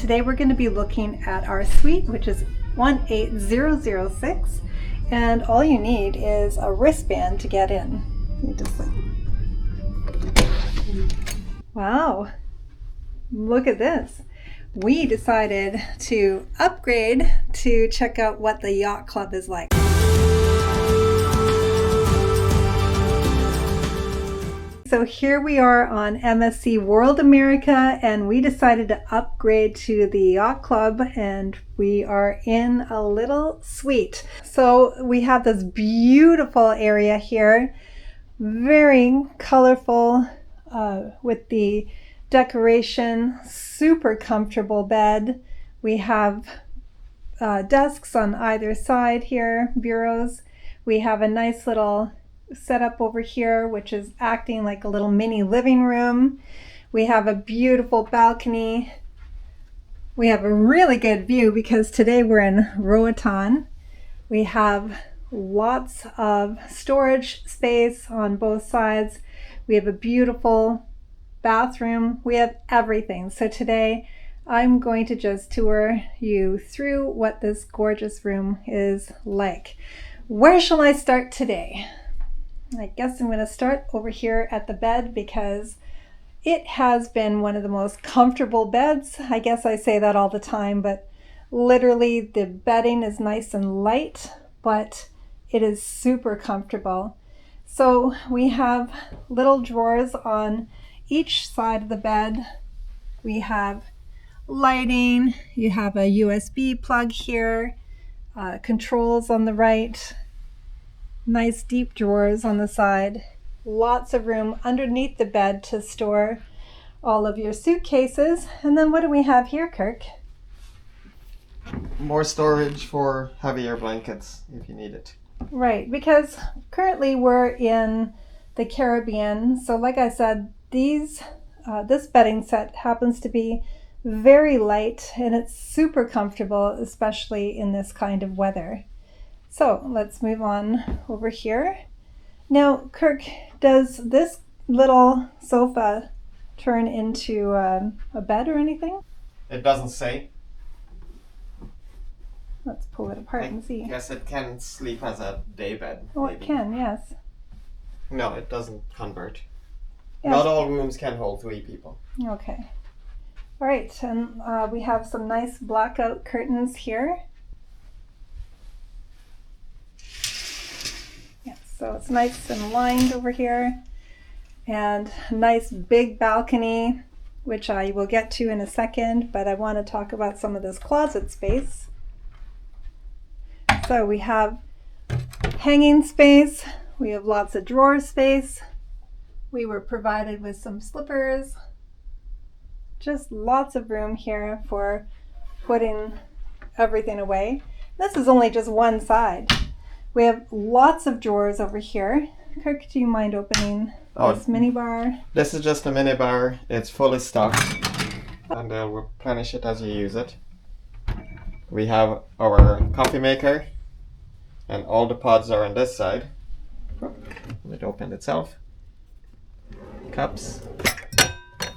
today we're going to be looking at our suite, which is 18006, and all you need is a wristband to get in. Wow, look at this. We decided to upgrade to check out what the yacht club is like. So here we are on MSC World America, and we decided to upgrade to the yacht club, and we are in a little suite. So we have this beautiful area here, very colorful with the decoration, super comfortable bed. We have desks on either side here, bureaus. We have a nice little setup over here, which is acting like a little mini living room. We have a beautiful balcony. We have a really good view because today we're in Roatan. We have lots of storage space on both sides. We have a beautiful bathroom. We have everything. So today I'm going to just tour you through what this gorgeous room is like. Where shall I start today? I guess I'm going to start over here at the bed because it has been one of the most comfortable beds. I guess I say that all the time, but literally the bedding is nice and light, but it is super comfortable. So we have little drawers on each side of the bed. We have lighting. You have a USB plug here, controls on the right. Nice deep drawers on the side, lots of room underneath the bed to store all of your suitcases. And then what do we have here, Kirk? More storage for heavier blankets if you need it. Right, because currently we're in the Caribbean. So like I said, this bedding set happens to be very light and it's super comfortable, especially in this kind of weather. So let's move on over here. Now, Kirk, does this little sofa turn into a bed or anything? It doesn't say. Let's pull it apart and see. I guess it can sleep as a day bed. Oh, maybe. it can, yes. No, it doesn't convert. Yes. Not all rooms can hold 3 people. Okay. All right, and we have some nice blackout curtains here. So it's nice and lined over here, and a nice big balcony, which I will get to in a second, but I want to talk about some of this closet space. So we have hanging space, we have lots of drawer space, we were provided with some slippers, just lots of room here for putting everything away. This is only just one side. We have lots of drawers over here. Kirk, do you mind opening this mini bar? This is just a mini bar. It's fully stocked and they'll replenish it as you use it. We have our coffee maker and all the pods are on this side. It opened itself. Cups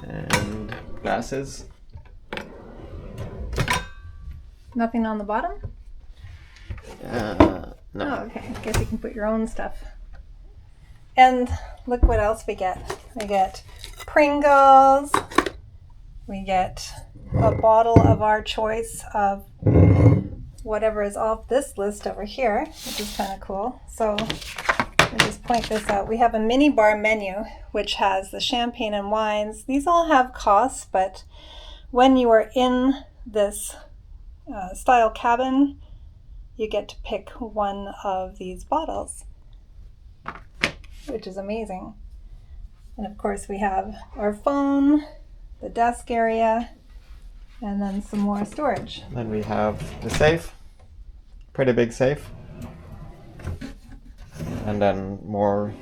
and glasses. Nothing on the bottom? No. Oh, okay. I guess you can put your own stuff. And look what else we get. We get Pringles. We get a bottle of our choice of whatever is off this list over here, which is kind of cool. So let me just point this out. We have a mini bar menu, which has the champagne and wines. These all have costs, but when you are in this style cabin, you get to pick one of these bottles, which is amazing. And of course we have our phone, the desk area, and then some more storage. Then we have the safe, pretty big safe. And then more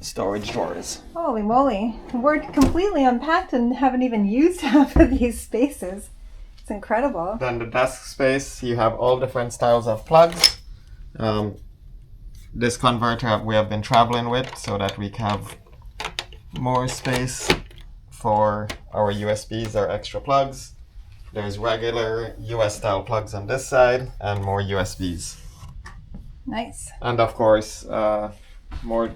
storage drawers. Holy moly, we're completely unpacked and haven't even used half of these spaces. It's incredible. Then the desk space, you have all different styles of plugs. This converter we have been traveling with so that we have more space for our USBs or extra plugs. There's regular US style plugs on this side and more USBs. Nice. And of course, more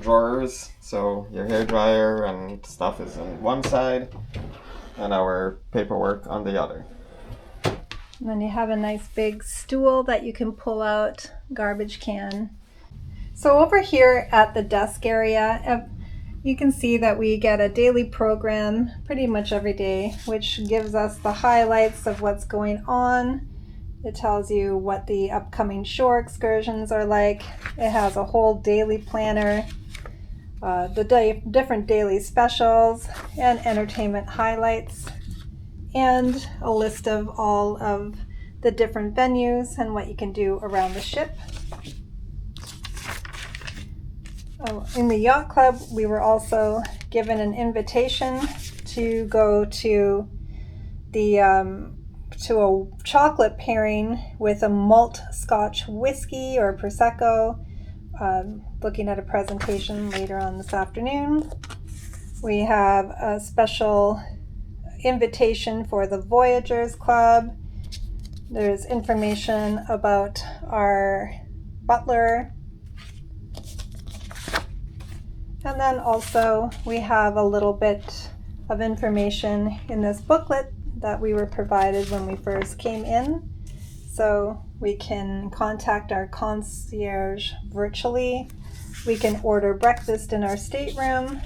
drawers. So your hair dryer and stuff is on one side and our paperwork on the other. And then you have a nice big stool that you can pull out, garbage can. So over here at the desk area, you can see that we get a daily program pretty much every day, which gives us the highlights of what's going on. It tells you what the upcoming shore excursions are like. It has a whole daily planner, different daily specials and entertainment highlights, and a list of all of the different venues and what you can do around the ship. In the Yacht Club, we were also given an invitation to go to a chocolate pairing with a malt Scotch whiskey or Prosecco, looking at a presentation later on this afternoon. We have a special invitation for the Voyagers Club. There's information about our butler. And then also we have a little bit of information in this booklet that we were provided when we first came in. So we can contact our concierge virtually. We can order breakfast in our stateroom,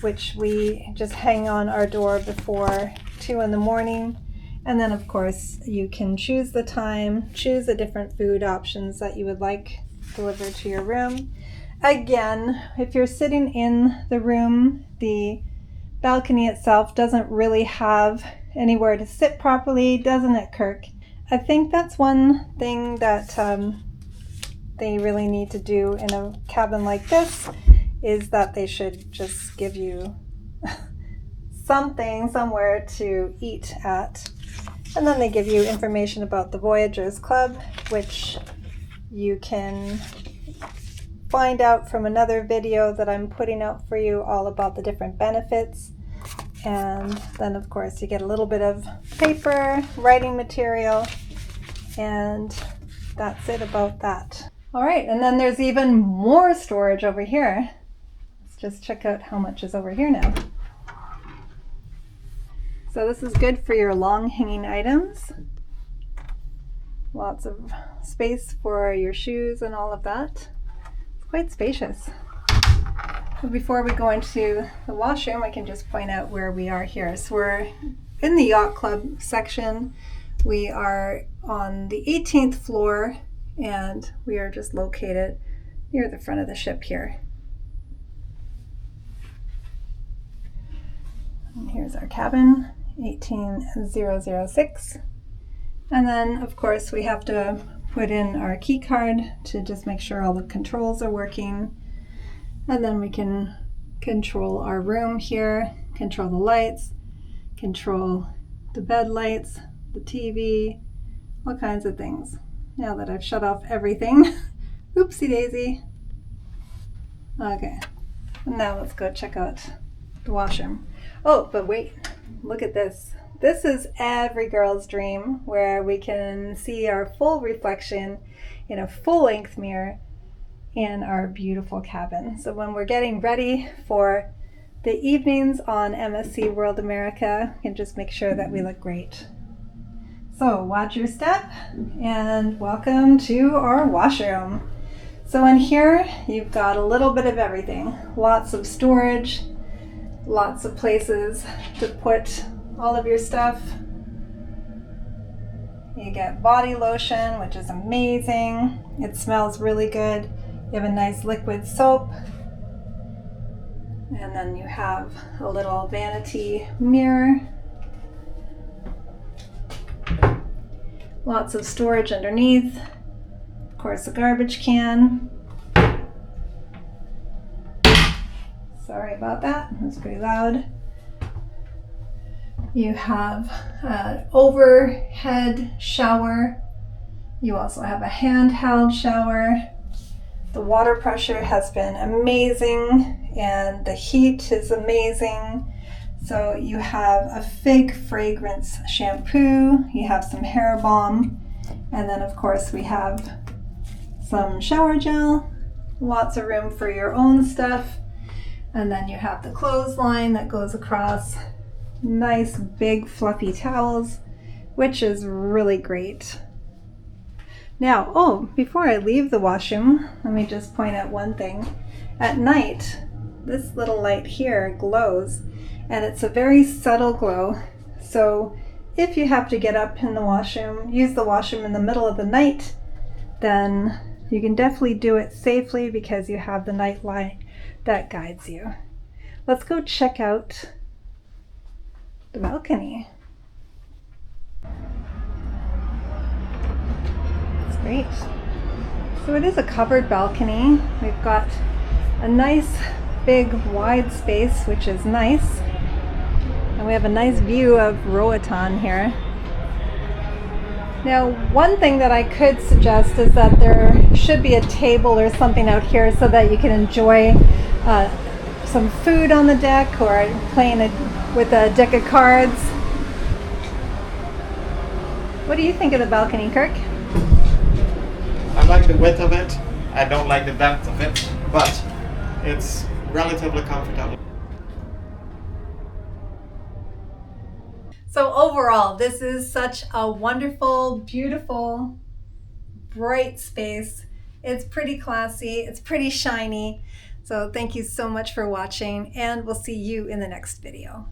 which we just hang on our door before 2 in the morning. And then of course you can choose the time, choose the different food options that you would like delivered to your room. Again, if you're sitting in the room, the balcony itself doesn't really have anywhere to sit properly, doesn't it, Kirk? I think that's one thing that they really need to do in a cabin like this, is that they should just give you something, somewhere to eat at. And then they give you information about the Voyagers Club, which you can find out from another video that I'm putting out for you, all about the different benefits. And then of course you get a little bit of paper, writing material, and that's it about that. All right, and then there's even more storage over here. Let's just check out how much is over here now. So this is good for your long hanging items. Lots of space for your shoes and all of that. Quite spacious. So before we go into the washroom, I can just point out where we are here. So we're in the Yacht Club section. We are on the 18th floor, and we are just located near the front of the ship here. And here's our cabin, 18006. And then of course we have to put in our key card to just make sure all the controls are working. And then we can control our room here, control the lights, control the bed lights, the TV, all kinds of things. Now that I've shut off everything, oopsie daisy. Okay, now let's go check out the washroom. Oh, but wait, look at this. This is every girl's dream, where we can see our full reflection in a full-length mirror in our beautiful cabin. So when we're getting ready for the evenings on MSC World America, we can just make sure that we look great. So watch your step, and welcome to our washroom. So in here, you've got a little bit of everything. Lots of storage, lots of places to put all of your stuff. You get body lotion, which is amazing. It smells really good. You have a nice liquid soap. And then you have a little vanity mirror. Lots of storage underneath. Of course, a garbage can. Sorry about that, it was pretty loud. You have an overhead shower. You also have a handheld shower. The water pressure has been amazing, and the heat is amazing. So you have a fig fragrance shampoo, you have some hair balm, and then of course we have some shower gel, lots of room for your own stuff. And then you have the clothesline that goes across, nice big fluffy towels, which is really great. Now, before I leave the washroom, let me just point out one thing. At night, this little light here glows, and it's a very subtle glow. So if you have to get up in the washroom, use the washroom in the middle of the night, then you can definitely do it safely because you have the night light that guides you. Let's go check out the balcony. It's great. So it is a covered balcony. We've got a nice big wide space, which is nice. And we have a nice view of Roatan here. Now, one thing that I could suggest is that there should be a table or something out here so that you can enjoy some food on the deck or playing with a deck of cards. What do you think of the balcony, Kirk? I like the width of it. I don't like the depth of it, but it's relatively comfortable. So overall, this is such a wonderful, beautiful, bright space. It's pretty classy, it's pretty shiny. So thank you so much for watching, and we'll see you in the next video.